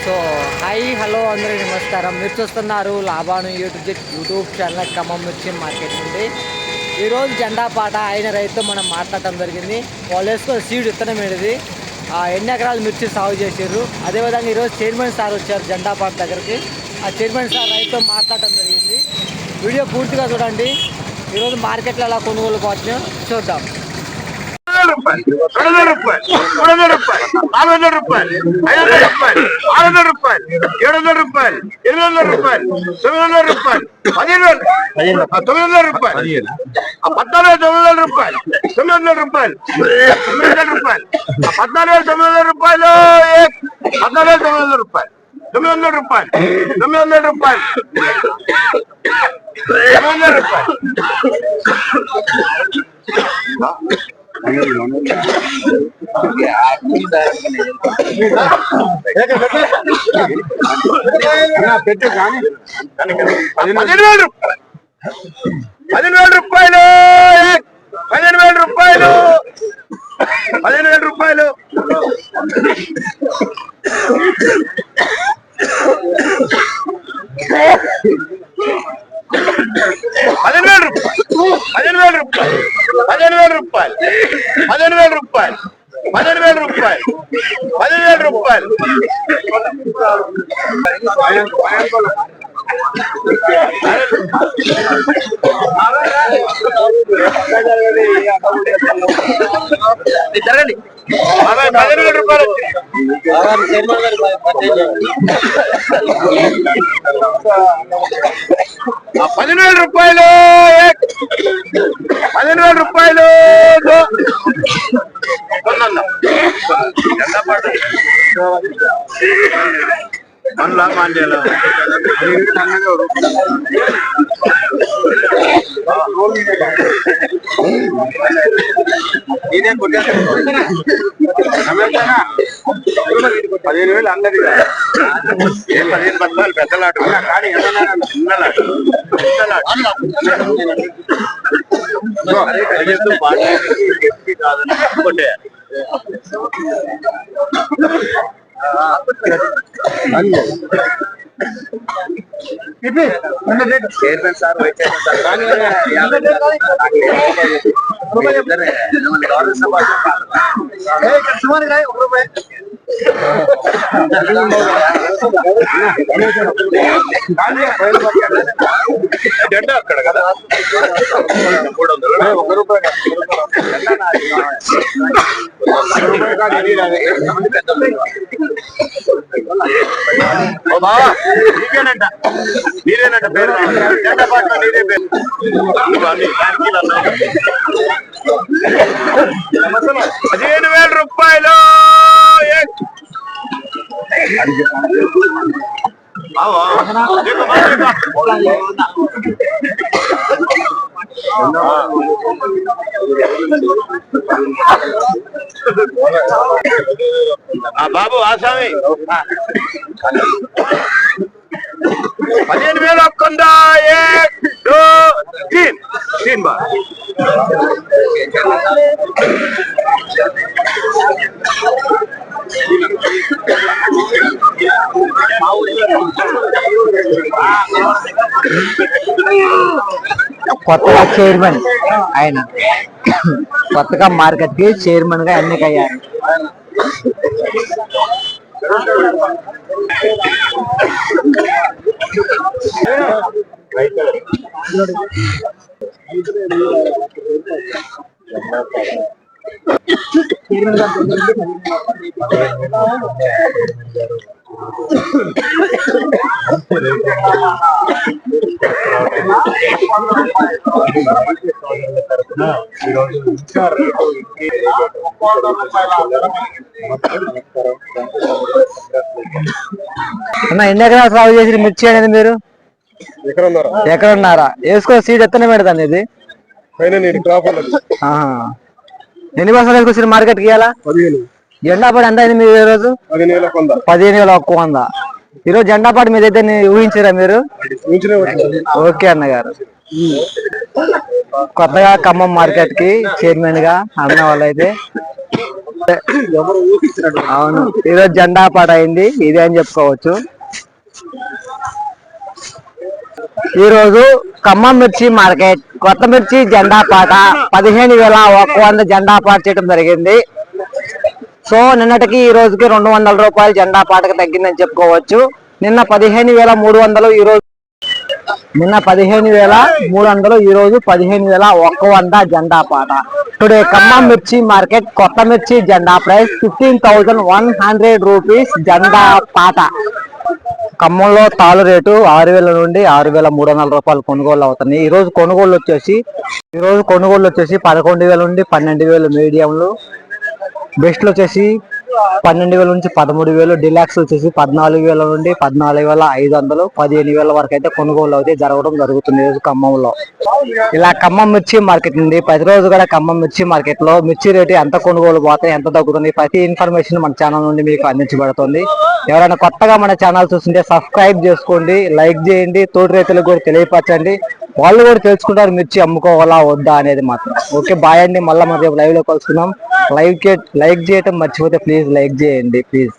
So hi hello అందరూ నమస్కారం. మీరు చూస్తున్నారు లాభాను యూట్యూబ్ ఛానల్ ఖమ్మం మిర్చి మార్కెట్ నుండి. ఈరోజు జెండా పాట అయిన రైతు మనం మాట్లాడటం జరిగింది. వాళ్ళు వేసుకొని సీడ్ విత్తనం ఏది ఎన్ని ఎకరాలు మిర్చి సాగు చేసారు. అదేవిధంగా ఈరోజు చైర్మన్ సార్ వచ్చారు జెండా పాట దగ్గరికి. ఆ చైర్మన్ సార్ రైతుతో మాట్లాడటం జరిగింది. వీడియో పూర్తిగా చూడండి. ఈరోజు మార్కెట్లో ఎలా కొనుగోలు పోతున్నాయో చూద్దాం. రూపాయలు 200 రూపాయలు 300 రూపాయలు 400 రూపాయలు 500 రూపాయలు 600 రూపాయలు 700 రూపాయలు 800 రూపాయలు 900 రూపాయలు 900 రూపాయలు 14,900 రూపాయలు 900 రూపాయలు 900 రూపాయలు 14,900 రూపాయలు 14,900 రూపాయలు 900 రూపాయలు 900 రూపాయలు 900 రూపాయలు 15,000 రూపాయలు 15,000 రూపాయలు 15,000 రూపాయలు 15,000 రూపాయలు 15,000 రూపాయలు 15,000 రూపాయలు 15,000 రూపాయలు 15,000 రూపాయలు జరగండి 15,000 రూపాయలు 15,000 రూపాయలు 15,000 రూపాయలు మనలా మాండ్యాలో నేనే కొట్టేస్తాను 15,000 అందరి 15 బస్తాలు పెద్దలాటు కానీ చిన్నలాటు కొట్టేయాలి. Chairman sir vice chairman sir జెండా అక్కడ కదా 300 1 రూపాయి నీకేనంట నీరేనంట పేరు జెండా పాట నీరే పేరు 15,000 రూపాయలు బాబు ఆసామి 15,000 ఒక్కందా 1 2 3 బా కొత్తగా చైర్మన్ ఆయన కొత్తగా మార్కెట్ కి చైర్మన్ గా ఎన్నికయ్యారు. ఎన్ని ఎకరాలు సాగు చేసి మిర్చి అనేది మీరు ఎకరన్నారా వేసుకున్న సీడ్ ఎత్తనే పెడతాను ఇది ఎన్ని బస్సులు వేసుకొచ్చిన మార్కెట్ కి ఇవ్వాలా జెండా పాట ఎంత అయింది మీరు ఈరోజు 15,100. ఈరోజు జెండా పాట మీద అయితే ఊహించారా మీరు? ఓకే అన్నగారు. కొత్తగా ఖమ్మం మార్కెట్ కి చైర్మన్ గా అన్న వాళ్ళైతే ఎవరు ఊహించినట్టు. అవును, ఈరోజు జెండా పాట అయింది, ఇదే అని చెప్పుకోవచ్చు. ఈ రోజు ఖమ్మం మిర్చి మార్కెట్ కొత్త మిర్చి జెండా పాట 15,100 జెండా పాట చేయడం జరిగింది. సో నిన్నటికి ఈ రోజుకి 200 రూపాయలు జెండా పాటకు తగ్గిందని చెప్పుకోవచ్చు. నిన్న 15,300, ఈ రోజు నిన్న 15,300, ఈ రోజు 15,100 జెండా పాట. టుడే ఖమ్మం మిర్చి మార్కెట్ కొత్త మిర్చి జెండా ప్రైస్ 15,100 రూపీస్ జెండా పాట. ఖమ్మంలో తాళు రేటు 6,000 నుండి 6,300 రూపాయలు కొనుగోలు అవుతున్నాయి. ఈ రోజు కొనుగోలు వచ్చేసి 11,000 నుండి 12,000 మీడియంలు, బెస్ట్లు వచ్చేసి 12,000 నుంచి 13,000, డిలాక్స్ వచ్చేసి 14,000 నుండి 14,500, 15,000 వరకు అయితే కొనుగోలు అయితే జరగడం జరుగుతుంది ఈ రోజు ఖమ్మంలో. ఇలా ఖమ్మం మిర్చి మార్కెట్ నుండి ప్రతిరోజు కూడా ఖమ్మం మిర్చి మార్కెట్ లో మిర్చి రేటు ఎంత కొనుగోలు పోతాయి, ఎంత తగ్గుతుంది, ప్రతి ఇన్ఫర్మేషన్ మన ఛానల్ నుండి మీకు అందించబడుతుంది. ఎవరైనా కొత్తగా మన ఛానల్ చూస్తుంటే సబ్స్క్రైబ్ చేసుకోండి, లైక్ చేయండి, తోటి రైతులకు కూడా తెలియపరచండి. వాళ్ళు కూడా తెలుసుకుంటారు మిర్చి అమ్ముకోవాలా వద్దా అనేది మాత్రం. ఓకే, బాయ్ అండి. మళ్ళీ మరి లైవ్ లో కలుసుకుందాం. లైక్ చేయటం మర్చిపోతే ప్లీజ్ లైక్ చేయండి ప్లీజ్.